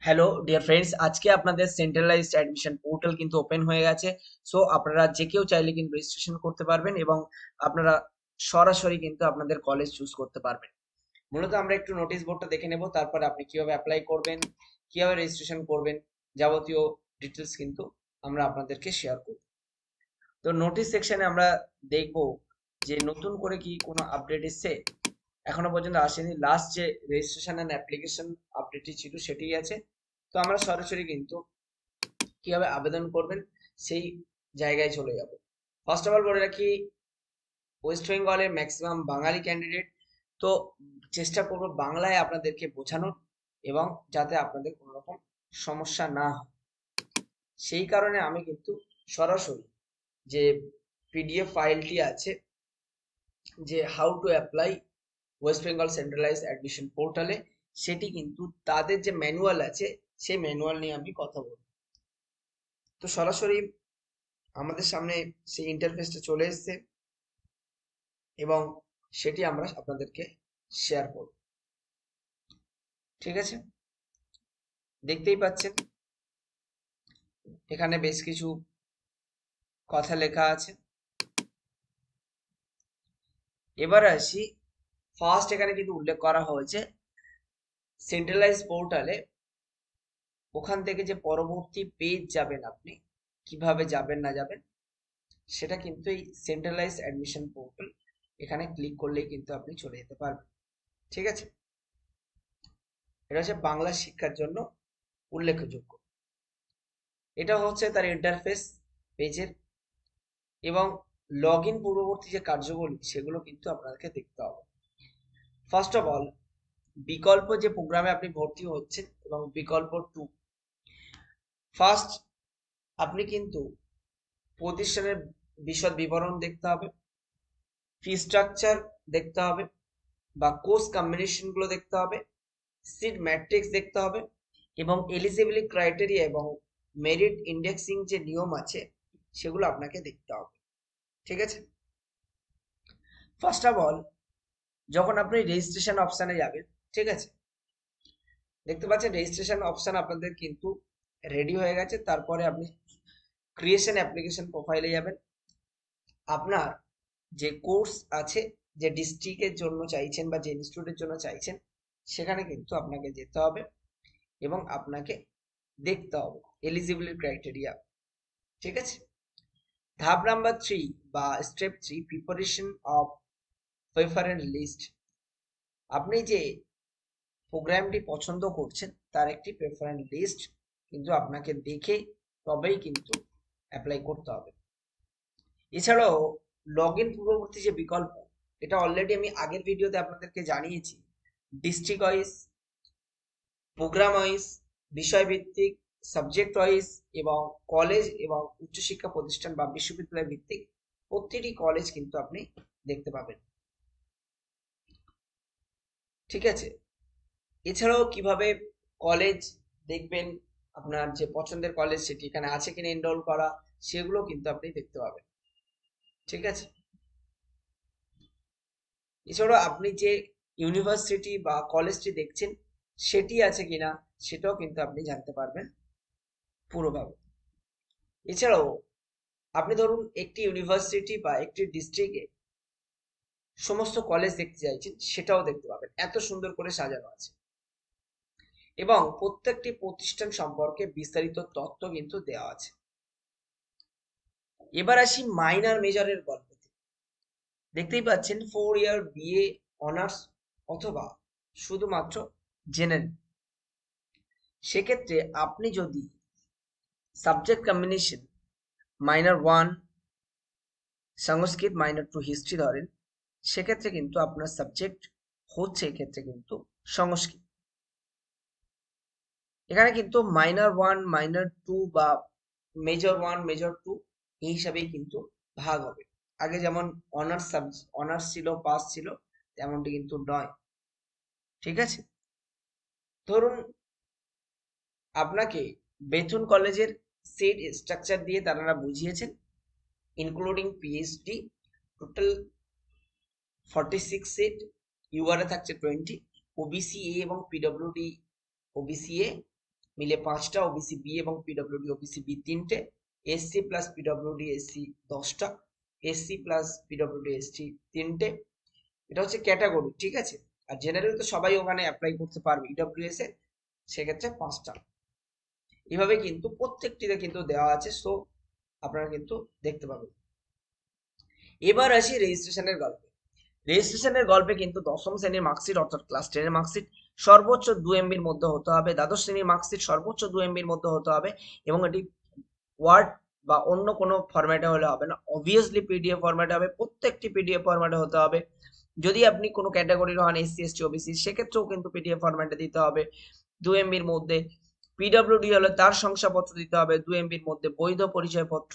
Hello dear friends, আজকে আপনাদের centralised admission portal কিন্তু ওপেন হয়ে গেছে। সো আপনারা যে কেউ চাইলে কিন্তু রেজিস্ট্রেশন করতে পারবেন এবং আপনারা সরাসরি কিন্তু আপনাদের কলেজ চুজ করতে পারবেন। মূলত আমরা একটু নোটিশ বোর্ডটা দেখে নেব, তারপর আপনি কিভাবে অ্যাপ্লাই করবেন, কিভাবে রেজিস্ট্রেশন করবেন, যাবতীয় ডিটেলস কিন্তু আমরা আপনাদেরকে শেয়ার করব। তো নোটিশ সেকশনে আমরা দেখব যে নতুন করে কি কোনো আপডেট এসছে। এখনো পর্যন্ত আসেনি, লাস্ট যে রেজিস্ট্রেশন অ্যান্ড অ্যাপ্লিকেশন আপডেটটি ছিল সেটাই আছে। তো আমরা সরাসরি কিন্তু কিভাবে আবেদন করবেন সেই জায়গায় চলে যাব। ফার্স্ট অফ অল বলে রাখি, ওয়েস্ট বেঙ্গলের ম্যাক্সিমাম বাঙালি ক্যান্ডিডেট, তো চেষ্টা করব বাংলায় আপনাদেরকে বোঝানোর এবং যাতে আপনাদের কোনো রকম সমস্যা না হয়। সেই কারণে আমি কিন্তু সরাসরি যে পিডিএফ ফাইলটি আছে, যে how to apply West Bengal centralise admission পোর্টালে, সেটি কিন্তু তাদের যে ম্যানুয়াল আছে সেই ম্যানুয়াল নিয়ে আমি কথা বলবো। তো সরাসরি আমাদের সামনে সেই ইন্টারফেসটা চলে এসেছে এবং সেটি আমরা আপনাদেরকে শেয়ার করব। ঠিক আছে, দেখতেই পাচ্ছেন এখানে বেশ কিছু কথা লেখা আছে। এবার আসি, ফার্স্ট এখানে কিন্তু উল্লেখ করা হয়েছে সেন্ট্রালাইজ পোর্টালে, ওখান থেকে যে পরবর্তী পেজ যাবেন আপনি, কিভাবে যাবেন না যাবেন সেটা কিন্তু এই সেন্ট্রালাইজ অ্যাডমিশন পোর্টাল, এখানে ক্লিক করলেই কিন্তু আপনি চলে যেতে পারবেন। ঠিক আছে, এটা হচ্ছে বাংলা শিক্ষার জন্য উল্লেখযোগ্য। এটা হচ্ছে তার ইন্টারফেস পেজের, এবং লগ ইন পূর্ববর্তী যে কার্যবলী সেগুলো কিন্তু আপনাদেরকে দেখতে হবে। ফার্স্ট অফ অল, বিকল্প যে প্রোগ্রামে আপনি ভর্তি হচ্ছেন এবং বিকল্প 2, ফার্স্ট আপনি কিন্তু প্রতিষ্ঠানের বিশদ বিবরণ দেখতে হবে, ফি স্ট্রাকচার দেখতে হবে বা কোর্স কম্বিনেশন গুলো দেখতে হবে, সিট ম্যাট্রিক্স দেখতে হবে এবং এলিজিবিলিটি ক্রাইটেরিয়া এবং মেরিট ইন্ডেক্সিং যে নিয়ম আছে সেগুলো আপনাকে দেখতে হবে। ঠিক আছে, ফার্স্ট অফ অল যখন আপনি রেজিস্ট্রেশন অপশানে যাবেন, ঠিক আছে, দেখতে পাচ্ছেন রেজিস্ট্রেশন অপশান আপনাদের কিন্তু রেডি হয়ে গেছে। তারপরে আপনি ক্রিয়েশন অ্যাপ্লিকেশন প্রোফাইলে যাবেন, আপনার যে কোর্স আছে, যে ডিস্ট্রিক্টের জন্য চাইছেন বা যে ইনস্টিটিউটের জন্য চাইছেন, সেখানে কিন্তু আপনাকে যেতে হবে এবং আপনাকে দেখতে হবে এলিজিবিলিটি ক্রাইটেরিয়া। ঠিক আছে, ধাপ নাম্বার 3 বা step 3, preparation of preference list. আপনি যে প্রোগ্রামটি পছন্দ করছেন তার একটি প্রেফারেন্স লিস্ট কিন্তু আপনাকে দেখে তবেই কিন্তু অ্যাপ্লাই করতে হবে। এছাড়াও লগ ইন পূর্ববর্তী যে বিকল্প, এটা অলরেডি আমি আগের ভিডিওতে আপনাদেরকে জানিয়েছি। ডিস্ট্রিক্ট ওয়াইজ, প্রোগ্রাম ওয়াইজ, বিষয়ভিত্তিক, সাবজেক্ট ওয়াইজ এবং কলেজ এবং উচ্চশিক্ষা প্রতিষ্ঠান বা বিশ্ববিদ্যালয় ভিত্তিক প্রতিটি কলেজ কিন্তু আপনি দেখতে পাবেন। ঠিক আছে, এছাড়াও কিভাবে কলেজ দেখবেন, আপনার যে পছন্দের কলেজ সেটি এখানে আছে কিনা এনরোল করা, সেগুলো কিন্তু আপনি দেখতে পাবেন। ঠিক আছে, এছাড়াও আপনি যে ইউনিভার্সিটি বা কলেজটি দেখছেন সেটি আছে কিনা সেটাও কিন্তু আপনি জানতে পারবেন পুরোভাবে। এছাড়াও আপনি ধরুন একটি ইউনিভার্সিটি বা একটি ডিস্ট্রিক্টে সমস্ত কলেজ দেখতে চাইছেন, সেটাও দেখতে পাবেন, এত সুন্দর করে সাজানো আছে এবং প্রত্যেকটি প্রতিষ্ঠান সম্পর্কে বিস্তারিত তথ্য কিন্তু দেওয়া আছে। এবার আসি মাইনর মেজরের গল্পতে। দেখতেই পাচ্ছেন 4 ইয়ার বিএ অনার্স অথবা শুধুমাত্র জেনারেল, সেক্ষেত্রে আপনি যদি সাবজেক্ট কম্বিনেশন মাইনর 1 সংস্কৃত, মাইনর 2 হিস্ট্রি ধরেন, সেক্ষেত্রে কিন্তু আপনার সাবজেক্ট হচ্ছে এক্ষেত্রে কিন্তু সংস্কৃত। এখানে কিন্তু মাইনর 1 মাইনর 2 বা মেজর 1 মেজর 2 এই হিসাবেই কিন্তু ভাগ হবে। আগে যেমন অনার্স অনার্স ছিল, পাস ছিল, তেমনটি কিন্তু নয়। ঠিক আছে, ধরুন আপনাকে বেথুন কলেজের সিট স্ট্রাকচার দিয়ে তারা বুঝিয়েছেন, ইনক্লুডিং পিএইচডি, টোটাল 46 সিট, ইউআরএ থাকছে 20, ওবিসি এ এবং পিডব্লিউডি ওবিসি এ মিলে 5টা, ওবিসি বি এবং পিডব্লিউডি ওবিসি বি 3টে, এসসি প্লাস পিডব্লিউডি এসসি 10টা, এসসি প্লাস পিডব্লিউডি এসটি 3টে। এটা হচ্ছে ক্যাটাগরি, ঠিক আছে। আর জেনারেল তো সবাই ওখানে অ্যাপ্লাই করতে পারবে ইডব্লিউএস এ, সেক্ষেত্রে 5টা। এভাবে কিন্তু প্রত্যেকটিতে কিন্তু দেওয়া আছে, সো আপনারা কিন্তু দেখতে পাবেন। এবার আসি রেজিস্ট্রেশনের গল্পে। রেজিস্ট্রেশনের গল্পে কিন্তু দশম শ্রেণীর মার্কশিট অর্থাৎ ক্লাস 10 এর মার্কশিট সর্বোচ্চ 2 এমবির মধ্যে হতে হবে, দ্বাদশ শ্রেণীর মার্কশিট সর্বোচ্চ 2 এমবির মধ্যে হতে হবে, এবং এটি ওয়ার্ড বা অন্য কোনো ফরম্যাটে হলে হবে না, অবভিয়াসলি পিডিএফ ফরম্যাটে হবে, প্রত্যেকটি পিডিএফ ফরম্যাটে হতে হবে। যদি আপনি কোনো ক্যাটাগরির হন, এসসি এসটি ওবিসি, সেক্ষেত্রেও কিন্তু পিডিএফ ফরম্যাটে দিতে হবে 2 এমবির মধ্যে। পিডব্লিউডি হলে তার শংসাপত্র দিতে হবে 2 এমবির মধ্যে, বৈধ পরিচয়পত্র,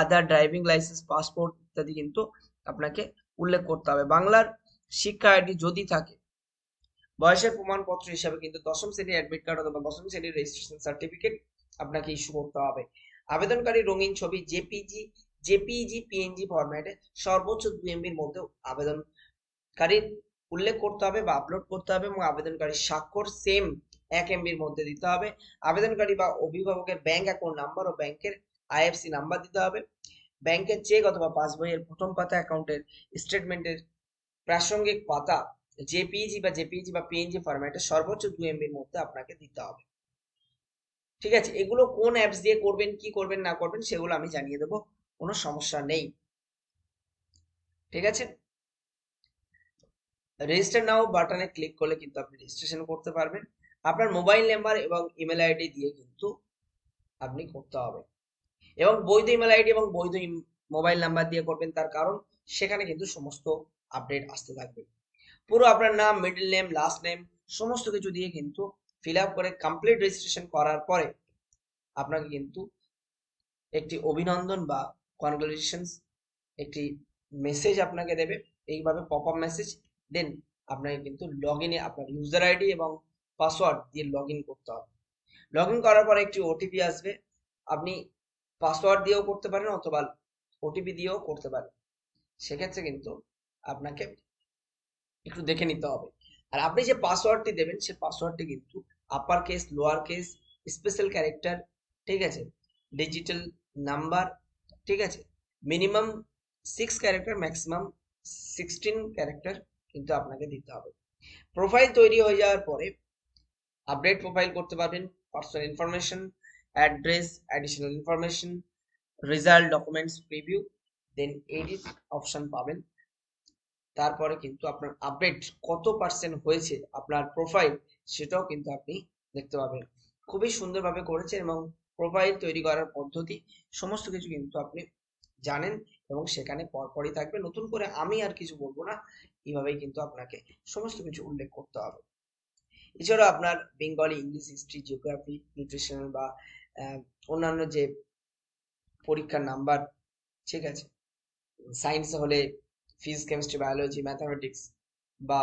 আধার, ড্রাইভিং লাইসেন্স, পাসপোর্ট ইত্যাদি কিন্তু আপনাকে উল্লেখ করতে হবে। বাংলার শিক্ষা আইডি যদি থাকে, বয়সের প্রমাণপত্র হিসাবে কিন্তু দশম শ্রেণীর অ্যাডমিট কার্ড অথবা দশম শ্রেণীর রেজিস্ট্রেশন সার্টিফিকেট আপনাকে ইস্যু করতে হবে। আবেদনকারী রঙিন ছবি জেপিইজি পিএনজি ফরম্যাটে সর্বোচ্চ 2 এমবির মধ্যে আবেদনকারীর উল্লেখ করতে হবে বা আপলোড করতে হবে, এবং আবেদনকারীর স্বাক্ষর সেম 1 এমবির মধ্যে দিতে হবে। আবেদনকারী বা অভিভাবকের ব্যাংক অ্যাকাউন্ট নাম্বার ও ব্যাংকের আইএফসি নাম্বার দিতে হবে। ব্যাংকের চেক অথবা পাসবইয়ের প্রথম পাতা, অ্যাকাউন্টের স্টেটমেন্টের প্রাসঙ্গিক পাতা জেপিইজি বা পিএনজি ফরম্যাটে সর্বোচ্চ 2 এমবির মধ্যে আপনাকে দিতে হবে। ঠিক আছে, এগুলো কোন অ্যাপস দিয়ে করবেন, কি করবেন না করবেন সেগুলো আমি জানিয়ে দেবো, কোনো সমস্যা নেই। ঠিক আছে, রেজিস্টার নাও বাটনে ক্লিক করলে কিন্তু আপনি রেজিস্ট্রেশন করতে পারবেন। আপনার মোবাইল নাম্বার এবং ইমেল আইডি দিয়ে কিন্তু আপনি করতে হবে, এবং বৈধ ইমেল আইডি এবং বৈধ মোবাইল নাম্বার দিয়ে করবেন, তার কারণ সেখানে কিন্তু সমস্ত আপডেট আসতে থাকবে। পুরো আপনার নাম, মিডল নেম, লাস্ট নেম সমস্ত কিছু দিয়ে কিন্তু ফিল আপ করে কমপ্লিট রেজিস্ট্রেশন করার পরে আপনাকে কিন্তু একটি অভিনন্দন বা কনগ্রাচুলেশনস একটি মেসেজ আপনাকে দেবে, এইভাবে পপ আপ মেসেজ। দেন আপনাকে কিন্তু লগ ইনে আপনার ইউজার আইডি এবং পাসওয়ার্ড দিয়ে লগ ইন করতে হবে। লগ ইন করার পরে একটি ওটিপি আসবে, আপনি পাসওয়ার্ড দিয়েও করতে পারেন অথবা ওটিপি দিয়েও করতে পারেন, সেক্ষেত্রে কিন্তু আপনাকে একটু দেখে নিতে হবে। আর আপনি যে পাসওয়ার্ডটি দেবেন সে পাসওয়ার্ডটি কিন্তু upper case, lower case, special character, ঠিক আছে, ডিজিটাল নাম্বার, ঠিক আছে, মিনিমাম 6 ক্যারেক্টার, ম্যাক্সিমাম 16 ক্যারেক্টার কিন্তু আপনাকে দিতে হবে। প্রোফাইল তৈরি হয়ে যাওয়ার পরে আপডেট প্রোফাইল করতে পারবেন, personal information, address, additional information, result, documents, preview, then edit option পাবেন। তারপরে কিন্তু আপনার আপডেট কত পার্সেন্ট হয়েছে আপনার প্রোফাইল, সেটাও কিন্তু আপনি দেখতে পাবেন। খুবই সুন্দরভাবে করেছে, এবং প্রোফাইল তৈরি করার পদ্ধতি সমস্ত কিছু কিন্তু আপনি জানেন, এবং সেখানে পরপরই থাকবে। নতুন করে আমি আর কিছু বলবো না, এইভাবেই কিন্তু আপনাকে সমস্ত কিছু উল্লেখ করতে হবে। এছাড়াও আপনার Bengali, English, history, geography, nutrition বা অন্যান্য যে পরীক্ষার নাম্বার, ঠিক আছে, সায়েন্স হলে ফিজিক্স, কেমিস্ট্রি, বায়োলজি, ম্যাথামেটিক্স বা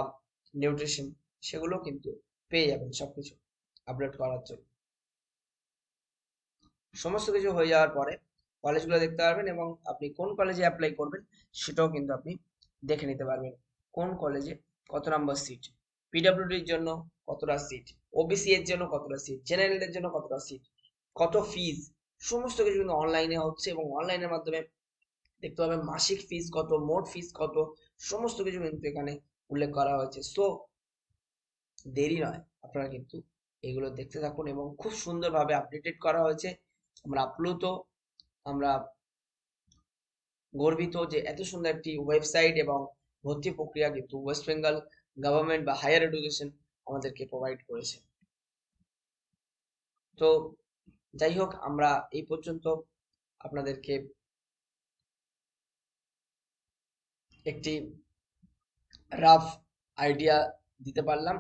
নিউট্রিশন, সেগুলো কিন্তু পেয়ে যাবেন সবকিছু আপলোড করার জন্য। সমস্ত কিছু হয়ে যাওয়ার পরে কলেজগুলো দেখতে পারবেন, এবং আপনি কোন কলেজে অ্যাপ্লাই করবেন সেটাও কিন্তু আপনি দেখে নিতে পারবেন। কোন কলেজে কত নাম্বার সিট, পিডব্লিউডির জন্য কতটা সিট, ওবিসি এর জন্য কতটা সিট, জেনারেল এর জন্য কতটা সিট, কত ফিজ, সমস্ত কিছু কিন্তু অনলাইনে হচ্ছে, এবং অনলাইনের মাধ্যমে দেখতে পাবেন মাসিক ফিস কত, মোট ফিস কত, সমস্ত কিছু কিন্তু এখানে উল্লেখ করা হয়েছে। সো দেরি নয়, আপনারা কিন্তু এগুলো দেখতে থাকুন, এবং খুব সুন্দরভাবে আপডেটেড করা হয়েছে। আমরা আপ্লুত, আমরা গর্বিত যে এত সুন্দর একটি ওয়েবসাইট এবং ভর্তি প্রক্রিয়া কিন্তু ওয়েস্ট বেঙ্গল গভর্নমেন্ট বা হায়ার এডুকেশন আমাদেরকে প্রোভাইড করেছে। তো যাই হোক, আমরা এই পর্যন্ত আপনাদেরকে একটি রাফ আইডিয়া দিতে পারলাম।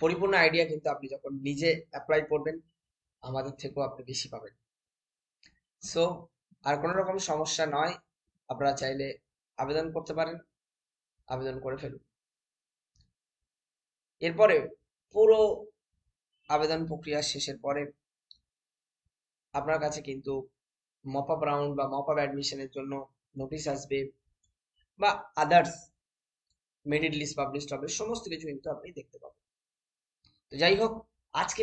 পরিপূর্ণ আইডিয়া কিন্তু আপনি যখন নিজে অ্যাপ্লাই করবেন আমাদের থেকেও আপনি বেশি পাবেন। সো আর কোনো রকম সমস্যা নয়, আপনারা চাইলে আবেদন করতে পারেন, আবেদন করে ফেলুন। এরপরে পুরো আবেদন প্রক্রিয়া শেষের পরে আপনার কাছে কিন্তু মপ আপ রাউন্ড বা মপ আপ অ্যাডমিশনের জন্য নোটিশ আসবে, বা আদার্স মেরিট লিস্ট পাবলিশ হবে, সমস্ত কিছু কিন্তু আপনি দেখতে পাবেন। তো যাই হোক, আজকে